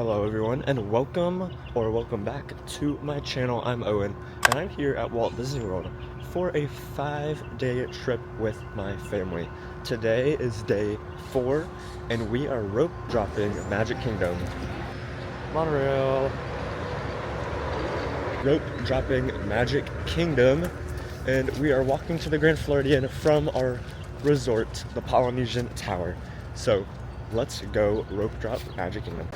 Hello everyone, and welcome back to my channel. I'm Owen, and I'm here at Walt Disney World for a 5-day trip with my family. Today is day 4, and we are rope dropping Magic Kingdom. Monorail. Rope dropping Magic Kingdom, and we are walking to the Grand Floridian from our resort, the Polynesian Tower. So let's go rope drop Magic Kingdom.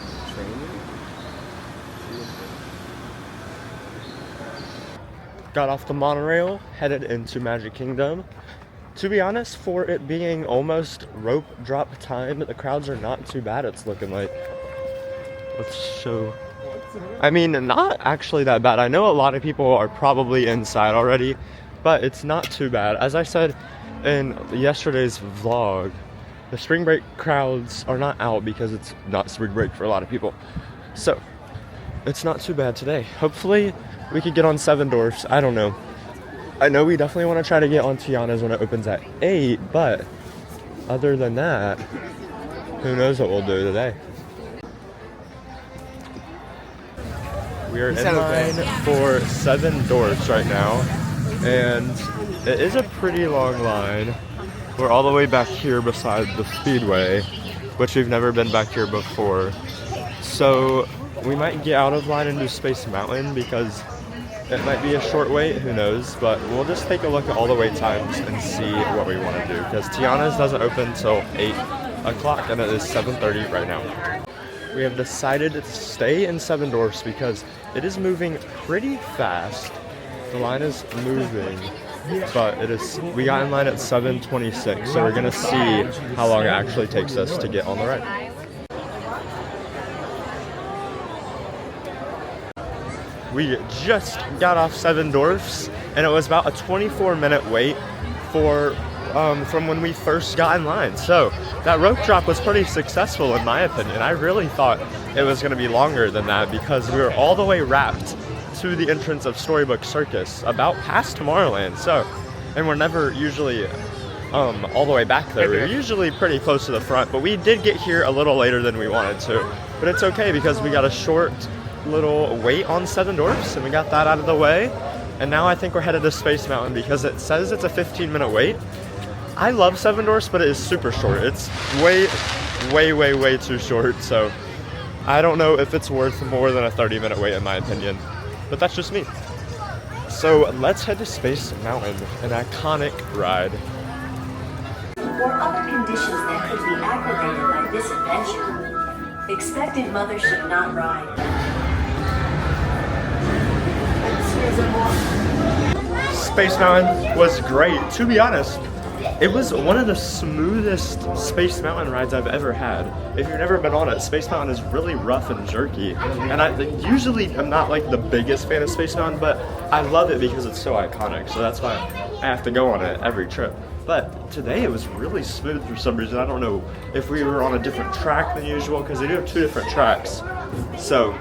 Got off the monorail, headed into Magic Kingdom. To be honest, for it being almost rope drop time, the crowds are not too bad, it's looking like. Let's show. I mean, not actually that bad. I know a lot of people are probably inside already, but it's not too bad. As I said in yesterday's vlog, the spring break crowds are not out because it's not spring break for a lot of people. So, it's not too bad today. Hopefully, we could get on Seven Dwarfs. I don't know. I know we definitely want to try to get on Tiana's when it opens at 8, but other than that, who knows what we'll do today. We are in line for Seven Dwarfs right now, and it is a pretty long line. We're all the way back here beside the Speedway, which we've never been back here before. So we might get out of line and do Space Mountain because it might be a short wait, who knows, but we'll just take a look at all the wait times and see what we want to do, because Tiana's doesn't open until 8 o'clock and it is 7:30 right now. We have decided to stay in Seven Dwarfs because it is moving pretty fast. The line is moving, but we got in line at 7:26, so we're gonna see how long it actually takes us to get on the ride. We just got off Seven Dwarfs, and it was about a 24-minute wait from when we first got in line. So that rope drop was pretty successful in my opinion. I really thought it was going to be longer than that because we were all the way wrapped to the entrance of Storybook Circus, about past Tomorrowland. So, and we're never usually all the way back there. We're usually pretty close to the front, but we did get here a little later than we wanted to. But it's okay because we got a short little wait on Seven Dwarfs, and we got that out of the way. And now I think we're headed to Space Mountain because it says it's a 15-minute wait. I love Seven Dwarfs, but it is super short. It's way too short, so I don't know if it's worth more than a 30-minute wait in my opinion, but that's just me. So let's head to Space Mountain, an iconic ride. Or other conditions that could be aggravated by this adventure. Expected mothers should not ride. Space Mountain was great. To be honest, it was one of the smoothest Space Mountain rides I've ever had. If you've never been on it, Space Mountain is really rough and jerky. And I usually am not like the biggest fan of Space Mountain, but I love it because it's so iconic. So that's why I have to go on it every trip. But today it was really smooth for some reason. I don't know if we were on a different track than usual because they do have 2 different tracks. So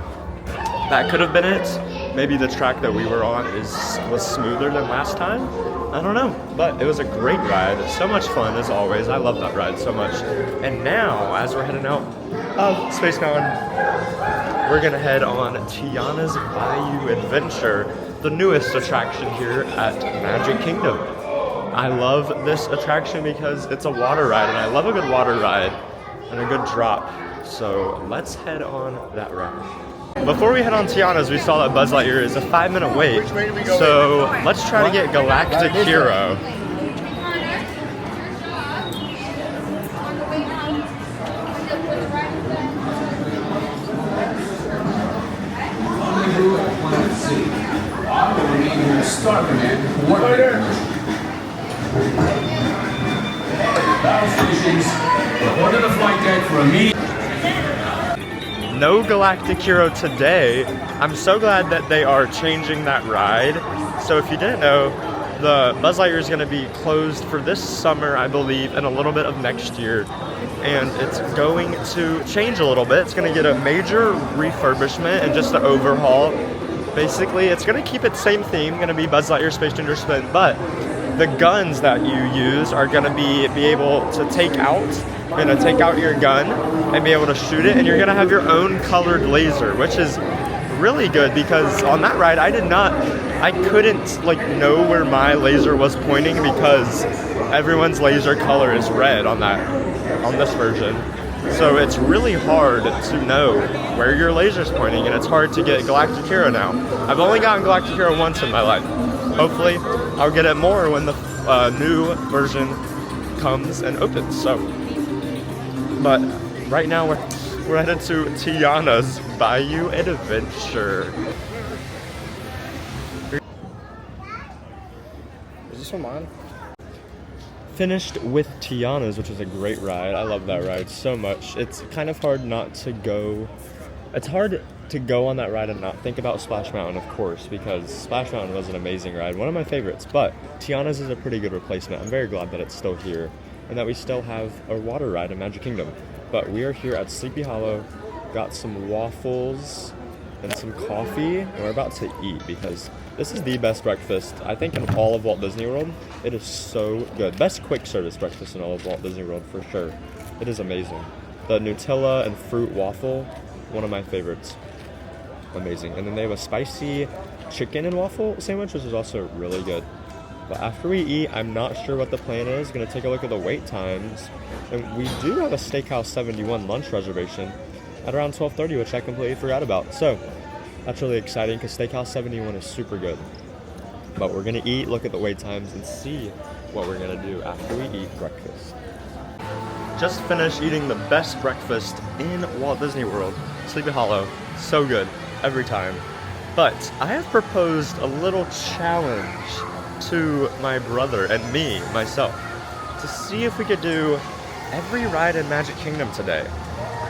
that could have been it. Maybe the track that we were on was smoother than last time. I don't know, but it was a great ride. So much fun as always. I love that ride so much. And now, as we're heading out of Space Mountain, we're gonna head on Tiana's Bayou Adventure, the newest attraction here at Magic Kingdom. I love this attraction because it's a water ride, and I love a good water ride and a good drop. So let's head on that ride. Before we head on Tiana's, we saw that Buzz Lightyear is a 5-minute wait. So let's try to get Galactic Hero. Order the flight deck for immediate. No Galactic Hero today. I'm so glad that they are changing that ride. So if you didn't know, the Buzz Lightyear is going to be closed for this summer, I believe, and a little bit of next year. And it's going to change a little bit. It's going to get a major refurbishment and just an overhaul. Basically, it's going to keep its same theme, going to be Buzz Lightyear Space Danger Spin, but the guns that you use are going to be able to take out You're gonna take out your gun and be able to shoot it, and you're gonna have your own colored laser, which is really good because on that ride I couldn't like know where my laser was pointing because everyone's laser color is red on this version. So it's really hard to know where your laser's pointing, and it's hard to get Galactic Hero now. I've only gotten Galactic Hero once in my life. Hopefully I'll get it more when the new version comes and opens. So, but right now we're headed to Tiana's Bayou Adventure. Is this one mine? Finished with Tiana's, which is a great ride. I love that ride so much. It's kind of hard not to go. It's hard to go on that ride and not think about Splash Mountain, of course, because Splash Mountain was an amazing ride, one of my favorites. But Tiana's is a pretty good replacement. I'm very glad that it's still here and that we still have a water ride in Magic Kingdom. But we are here at Sleepy Hollow, got some waffles and some coffee, and we're about to eat because this is the best breakfast, I think, in all of Walt Disney World. It is so good. Best quick service breakfast in all of Walt Disney World, for sure. It is amazing. The Nutella and fruit waffle, one of my favorites. Amazing. And then they have a spicy chicken and waffle sandwich, which is also really good. But after we eat, I'm not sure what the plan is. Gonna take a look at the wait times. And we do have a Steakhouse 71 lunch reservation at around 12:30, which I completely forgot about. So that's really exciting because Steakhouse 71 is super good. But we're gonna eat, look at the wait times, and see what we're gonna do after we eat breakfast. Just finished eating the best breakfast in Walt Disney World, Sleepy Hollow. So good, every time. But I have proposed a little challenge to my brother and myself, to see if we could do every ride in Magic Kingdom today.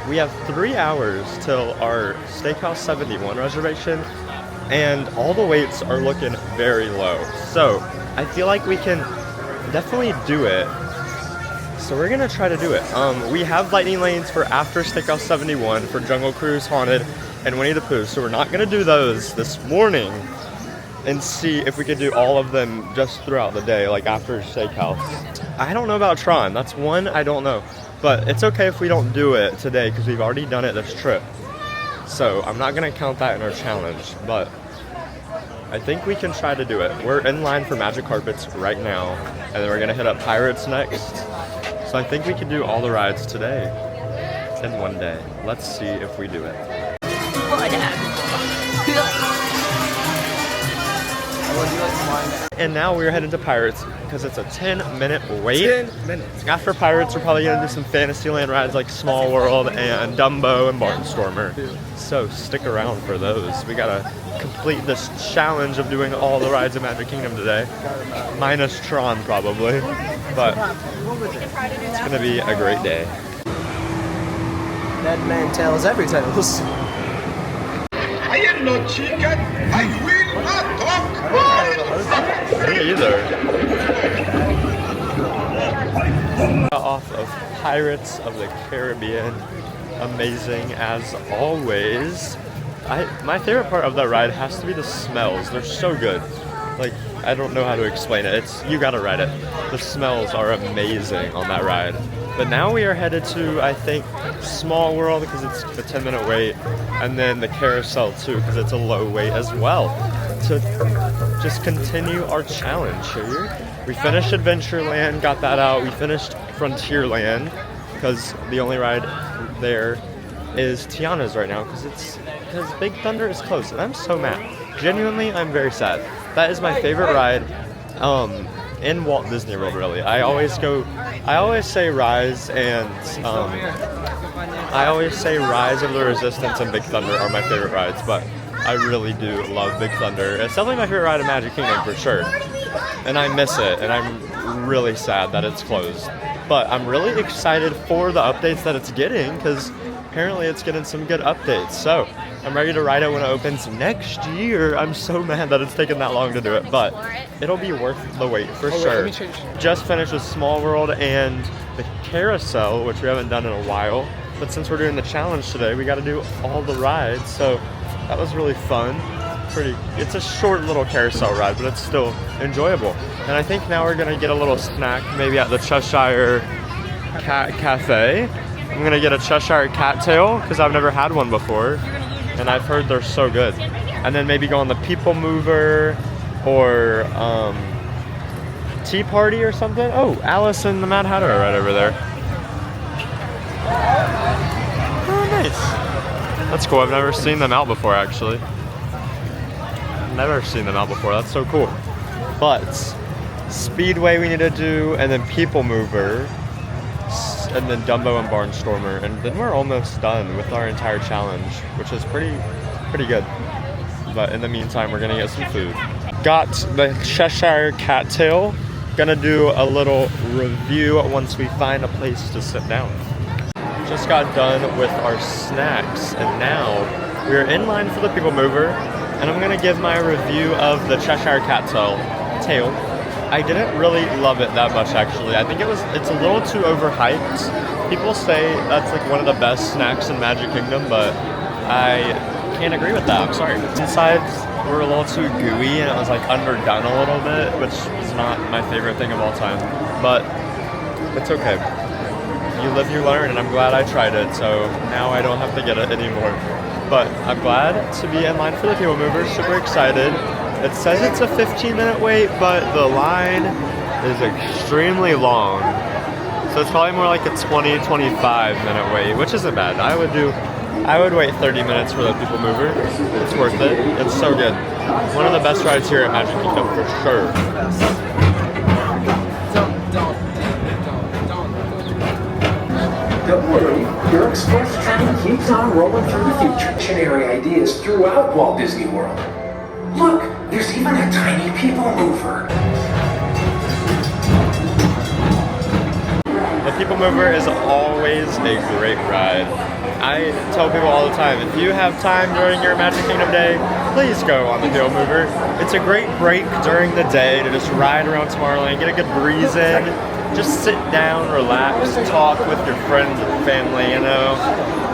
We have 3 hours till our Steakhouse 71 reservation, and all the waits are looking very low. So I feel like we can definitely do it. So we're gonna try to do it. We have lightning lanes for after Steakhouse 71 for Jungle Cruise, Haunted, and Winnie the Pooh. So we're not gonna do those this morning and see if we could do all of them just throughout the day, like after Steakhouse. I don't know about Tron. That's one I don't know. But it's okay if we don't do it today because we've already done it this trip. So I'm not gonna count that in our challenge, but I think we can try to do it. We're in line for Magic Carpets right now, and then we're gonna hit up Pirates next. So I think we can do all the rides today in one day. Let's see if we do it. And now we're headed to Pirates because it's a 10-minute wait. 10 minutes. After Pirates, we're probably gonna do some Fantasyland rides like Small World and Dumbo and Barnstormer. So stick around for those. We gotta complete this challenge of doing all the rides in Magic Kingdom today. Minus Tron probably. But it's gonna be a great day. That man tells every tales. I am no chicken. I will not talk. Me either. Off of Pirates of the Caribbean. Amazing as always. My favorite part of that ride has to be the smells. They're so good. Like, I don't know how to explain it. You gotta ride it. The smells are amazing on that ride. But now we are headed to, I think, Small World because it's a 10-minute wait, and then the Carousel too because it's a low wait as well. To just continue our challenge here. We finished Adventureland, got that out. We finished Frontierland because the only ride there is Tiana's right now because Big Thunder is closed, and I'm so mad. Genuinely, I'm very sad. That is my favorite ride in Walt Disney World, really. I always say Rise and of the Resistance and Big Thunder are my favorite rides, but I really do love Big Thunder. It's definitely my favorite ride in Magic Kingdom for sure. And I miss it, and I'm really sad that it's closed. But I'm really excited for the updates that it's getting because apparently it's getting some good updates. So I'm ready to ride it when it opens next year. I'm so mad that it's taken that long to do it, but it'll be worth the wait for sure. Just finished with Small World and the Carousel, which we haven't done in a while. But since we're doing the challenge today, we got to do all the rides. So that was really fun. It's a short little carousel ride, but it's still enjoyable. And I think now we're gonna get a little snack, maybe at the Cheshire Cat Cafe. I'm gonna get a Cheshire cat tail because I've never had one before, and I've heard they're so good. And then maybe go on the People Mover or Tea Party or something. Oh, Alice and the Mad Hatter are right over there. Oh, nice. That's cool. I've never seen them out before, actually. Never seen them out before. That's so cool. But Speedway we need to do, and then People Mover, and then Dumbo and Barnstormer, and then we're almost done with our entire challenge, which is pretty good. But in the meantime, we're gonna get some food. Got the Cheshire Cattail. Gonna do a little review once we find a place to sit down. Just got done with our snacks, and now we're in line for the People Mover, and I'm gonna give my review of the Cheshire Cattail. I didn't really love it that much, actually. I think it's a little too overhyped. People say that's like one of the best snacks in Magic Kingdom, but I can't agree with that. I'm sorry. Insides were a little too gooey, and it was like underdone a little bit, which is not my favorite thing of all time. But it's okay. You live, you learn, and I'm glad I tried it. So now I don't have to get it anymore. But I'm glad to be in line for the People Mover. Super excited. It says it's a 15-minute wait, but the line is extremely long. So it's probably more like a 20-25-minute wait, which isn't bad. I would wait 30 minutes for the People Mover. It's worth it. It's so good. One of the best rides here at Magic Kingdom for sure. Don't worry, your express train keeps on rolling through the future. Visionary ideas throughout Walt Disney World. Look, there's even a tiny People Mover. The People Mover is always a great ride. I tell people all the time, if you have time during your Magic Kingdom day, please go on the People Mover. It's a great break during the day to just ride around Tomorrowland, get a good breeze in, just sit down, relax, talk with your friends and family, you know.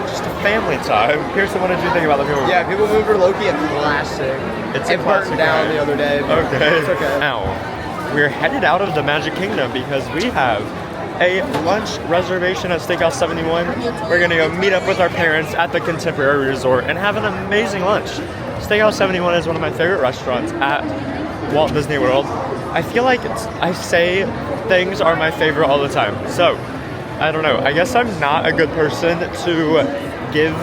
Just a family time. Pearson, what did you think about the People Mover? Yeah, People Mover, low-key a classic. It's a it classic burnt down ride. the other day. But Okay. It's okay. Now, we're headed out of the Magic Kingdom because we have a lunch reservation at Steakhouse 71. We're gonna go meet up with our parents at the Contemporary Resort and have an amazing lunch. Steakhouse 71 is one of my favorite restaurants at Walt Disney World. I feel like I say things are my favorite all the time. So, I don't know. I guess I'm not a good person to give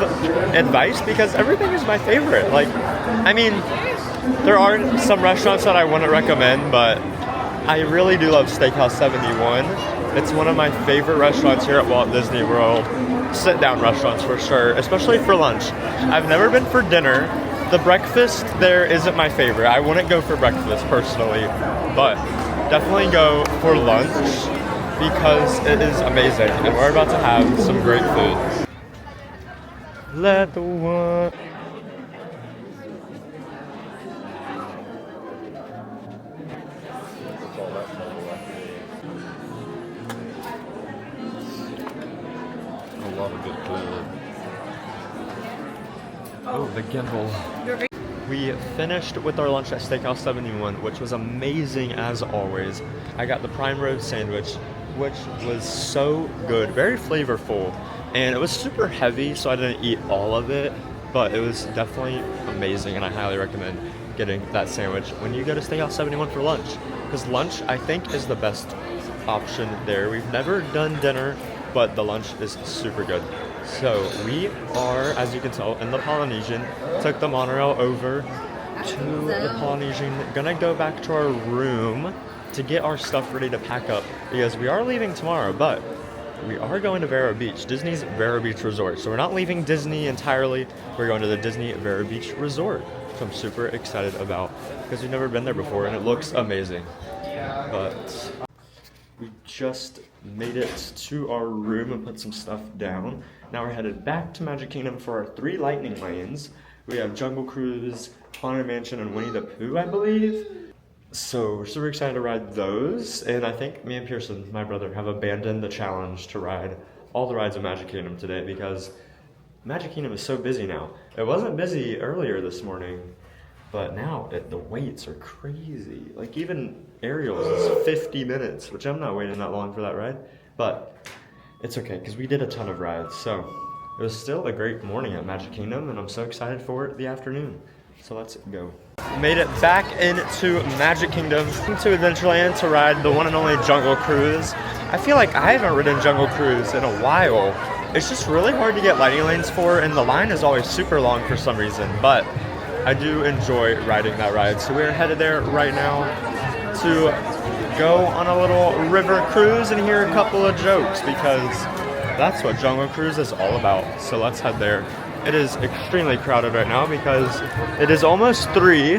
advice because everything is my favorite. Like, I mean, there are some restaurants that I wouldn't recommend, but I really do love Steakhouse 71. It's one of my favorite restaurants here at Walt Disney World. Sit-down restaurants for sure, especially for lunch. I've never been for dinner. The breakfast there isn't my favorite. I wouldn't go for breakfast personally, but definitely go for lunch because it is amazing and we're about to have some great food. Let the one... Oh, the gimbal. We finished with our lunch at Steakhouse 71, which was amazing as always. I got the prime rib sandwich, which was so good, very flavorful, and it was super heavy, so I didn't eat all of it, but it was definitely amazing, and I highly recommend getting that sandwich when you go to Steakhouse 71 for lunch, because lunch, I think, is the best option there. We've never done dinner, but the lunch is super good. So we are, as you can tell, in the Polynesian. Took the monorail over to the Polynesian. Gonna go back to our room to get our stuff ready to pack up because we are leaving tomorrow, but we are going to Vero Beach, Disney's Vero Beach Resort. So we're not leaving Disney entirely. We're going to the Disney Vero Beach Resort, which I'm super excited about because we've never been there before and it looks amazing. But we just made it to our room and put some stuff down. Now we're headed back to Magic Kingdom for our 3 lightning lanes. We have Jungle Cruise, Haunted Mansion, and Winnie the Pooh, I believe. So we're super excited to ride those. And I think me and Pearson, my brother, have abandoned the challenge to ride all the rides of Magic Kingdom today because Magic Kingdom is so busy now. It wasn't busy earlier this morning, but now the waits are crazy. Like even Ariel's is 50 minutes, which I'm not waiting that long for that ride. But it's okay, because we did a ton of rides, so it was still a great morning at Magic Kingdom, and I'm so excited for the afternoon. So let's go. Made it back into Magic Kingdom, to Adventureland to ride the one and only Jungle Cruise. I feel like I haven't ridden Jungle Cruise in a while. It's just really hard to get lighting lanes for, and the line is always super long for some reason, but I do enjoy riding that ride. So we're headed there right now to go on a little river cruise and hear a couple of jokes, because that's what Jungle Cruise is all about. So let's head there. It is extremely crowded right now because it is almost 3,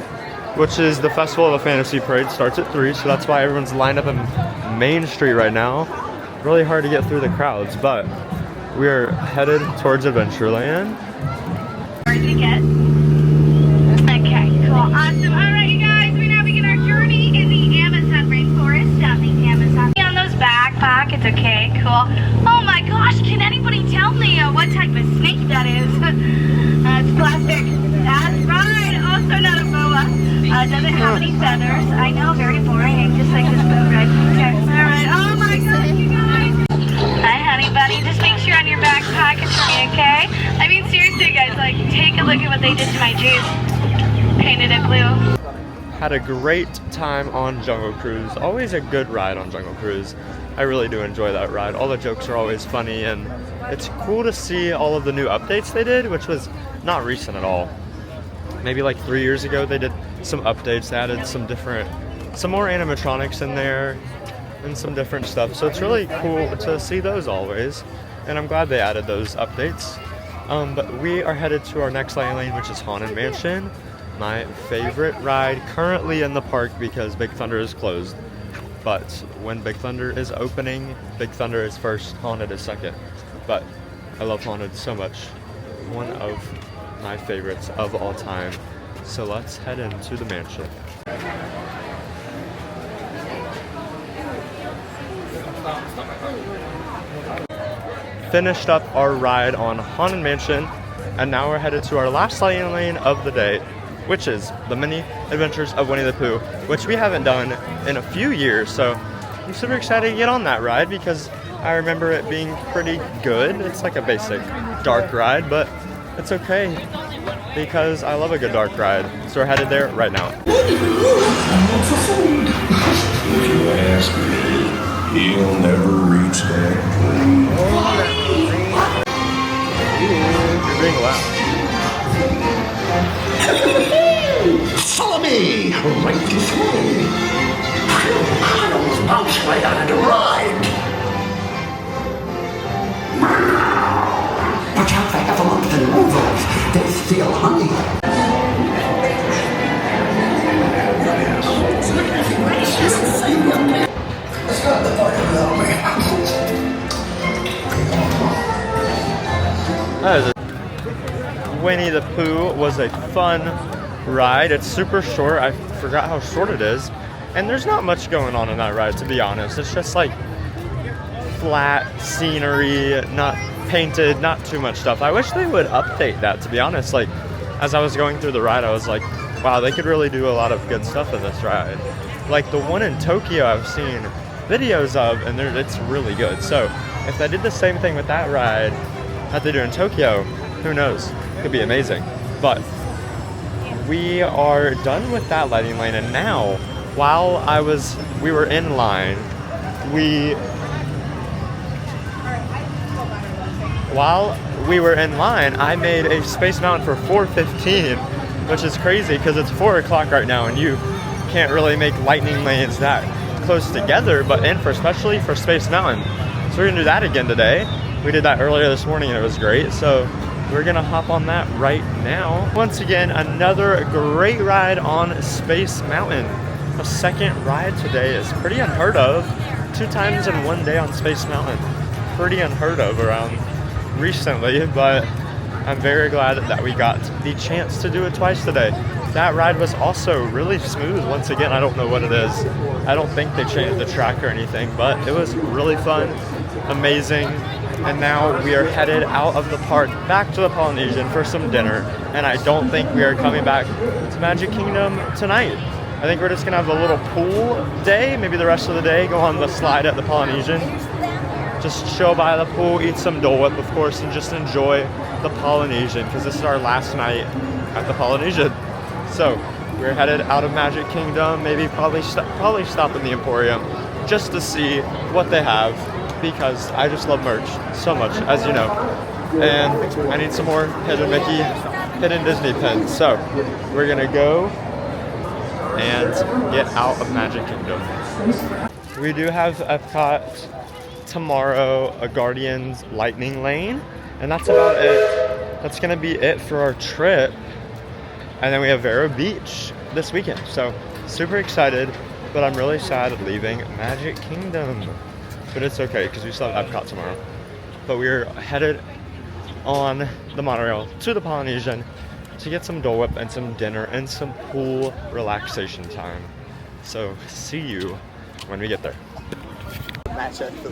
which is the Festival of the Fantasy Parade starts at 3, so that's why everyone's lined up in Main Street right now. Really hard to get through the crowds, but we are headed towards Adventureland. Where did we get? Okay, cool, awesome. All right, you guys, we now begin our journey in the Amazon rainforest, down the Amazon. On those backpack, it's okay, cool. Oh my gosh, can anybody tell me what type of snake that is? It's plastic. That's right. Also not a boa. Doesn't have any feathers. I know, very boring, just like this boat ride. Okay, all right. Oh my gosh, you guys. Hi, honey bunny. Just make sure on your backpack it's for me, okay? I mean, seriously, guys, like, take a look at what they did to my juice. Painted it blue. Had a great time on Jungle Cruise. Always a good ride on Jungle Cruise. I really do enjoy that ride. All the jokes are always funny, and it's cool to see all of the new updates they did, which was not recent at all. Maybe like 3 years ago they did some updates, they added some more animatronics in there and some different stuff. So it's really cool to see those always, and I'm glad they added those updates. But we are headed to our next lane, which is Haunted Mansion. My favorite ride currently in the park because Big Thunder is closed. But when Big Thunder is opening, Big Thunder is first, Haunted is second. But I love Haunted so much. One of my favorites of all time. So let's head into the mansion. Finished up our ride on Haunted Mansion, and now we're headed to our last lighting lane of the day, which is the Mini Adventures of Winnie the Pooh, which we haven't done in a few years. So I'm super excited to get on that ride because I remember it being pretty good. It's like a basic dark ride, but it's okay because I love a good dark ride. So we're headed there right now. If you ask me, he'll never reach that dream. You're being loud. Follow me right this way. I almost bounced right out of the ride. Watch out for heffalumps and rovers. They steal honey. Let's go to the party without me. Winnie the Pooh was a fun ride. It's super short. I forgot how short it is. And there's not much going on in that ride, to be honest. It's just like flat scenery, not painted, not too much stuff. I wish they would update that, to be honest. Like, as I was going through the ride, I was like, wow, they could really do a lot of good stuff in this ride. Like the one in Tokyo I've seen videos of, and it's really good. So if they did the same thing with that ride that they do in Tokyo, who knows? It could be amazing. But we are done with that lighting lane, and now while we were in line, I made a Space Mountain for 4:15, which is crazy because it's 4 o'clock right now and you can't really make lightning lanes that close together, but especially for Space Mountain. So we're gonna do that again today. We did that earlier this morning and it was great. So we're gonna hop on that right now. Once again, another great ride on Space Mountain. A second ride today is pretty unheard of. 2 times in one day on Space Mountain. Pretty unheard of around recently, but I'm very glad that we got the chance to do it twice today. That ride was also really smooth. Once again, I don't know what it is. I don't think they changed the track or anything, but it was really fun, amazing. And now we are headed out of the park back to the Polynesian for some dinner. And I don't think we are coming back to Magic Kingdom tonight. I think we're just gonna have a little pool day, maybe the rest of the day, go on the slide at the Polynesian. just chill by the pool, eat some Dole Whip, of course, and just enjoy the Polynesian, because this is our last night at the Polynesian. So we're headed out of Magic Kingdom, maybe probably stop in the Emporium just to see what they have, because I just love merch so much, as you know. And I need some more Hidden Mickey, Hidden Disney pins. So we're gonna go and get out of Magic Kingdom. We do have Epcot tomorrow, a Guardians Lightning Lane, and that's about it. That's gonna be it for our trip. And then we have Vero Beach this weekend. So super excited, but I'm really sad at leaving Magic Kingdom. But it's okay, because we still have Epcot tomorrow. But we're headed on the monorail to the Polynesian to get some Dole Whip and some dinner and some pool relaxation time. So see you when we get there.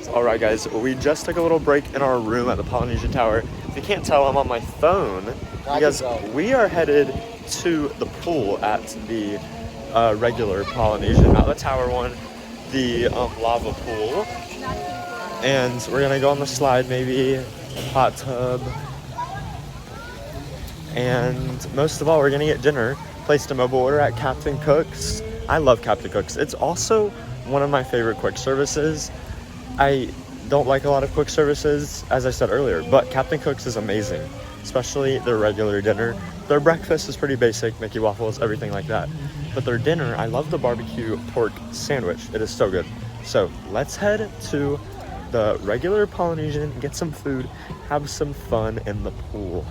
Alright guys, we just took a little break in our room at the Polynesian Tower. If you can't tell, I'm on my phone because we are headed to the pool at the regular Polynesian, not the tower one, the lava pool. And we're gonna go on the slide, maybe hot tub. And most of all, we're gonna get dinner. Placed a mobile order at Captain Cook's. I love Captain Cook's. It's also one of my favorite quick services. I don't like a lot of quick services, as I said earlier, but Captain Cook's is amazing, especially their regular dinner. Their breakfast is pretty basic, Mickey waffles, everything like that. But their dinner, I love the barbecue pork sandwich. It is so good. So let's head to the regular Polynesian, get some food, have some fun in the pool.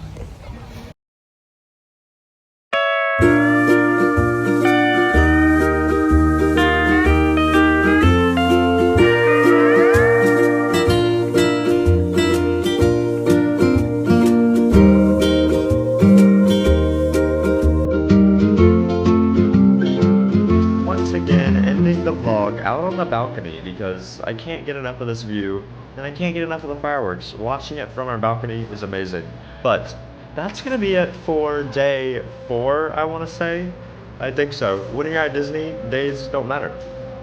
Out on the balcony because I can't get enough of this view and I can't get enough of the fireworks. Watching it from our balcony is amazing. But that's gonna be it for day 4, I want to say. I think so. When you're at Disney, days don't matter.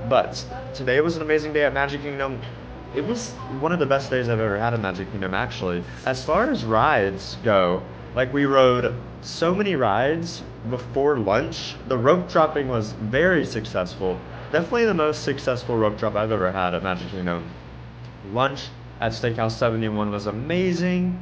But today was an amazing day at Magic Kingdom. It was one of the best days I've ever had at Magic Kingdom, actually. As far as rides go, like we rode so many rides before lunch. The rope dropping was very successful. Definitely the most successful rope drop I've ever had at Magic Kingdom. Lunch at Steakhouse 71 was amazing.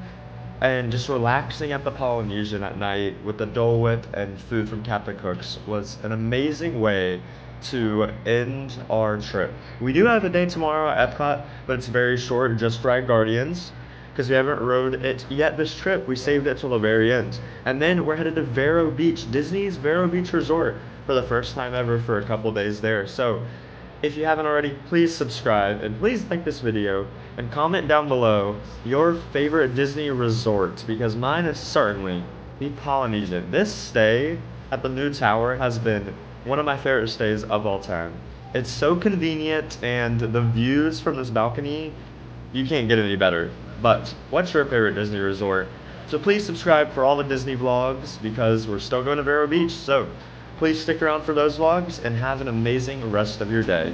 And just relaxing at the Polynesian at night with the Dole Whip and food from Captain Cook's was an amazing way to end our trip. We do have a day tomorrow at Epcot, but it's very short, just for our Guardians, because we haven't rode it yet this trip. We saved it till the very end. And then we're headed to Vero Beach, Disney's Vero Beach Resort, for the first time ever for a couple days there. So if you haven't already, please subscribe and please like this video and comment down below your favorite Disney resort, because mine is certainly the Polynesian. This stay at the new tower has been one of my favorite stays of all time. It's so convenient, and the views from this balcony, you can't get any better. But what's your favorite Disney resort? So please subscribe for all the Disney vlogs, because we're still going to Vero Beach. So please stick around for those vlogs and have an amazing rest of your day.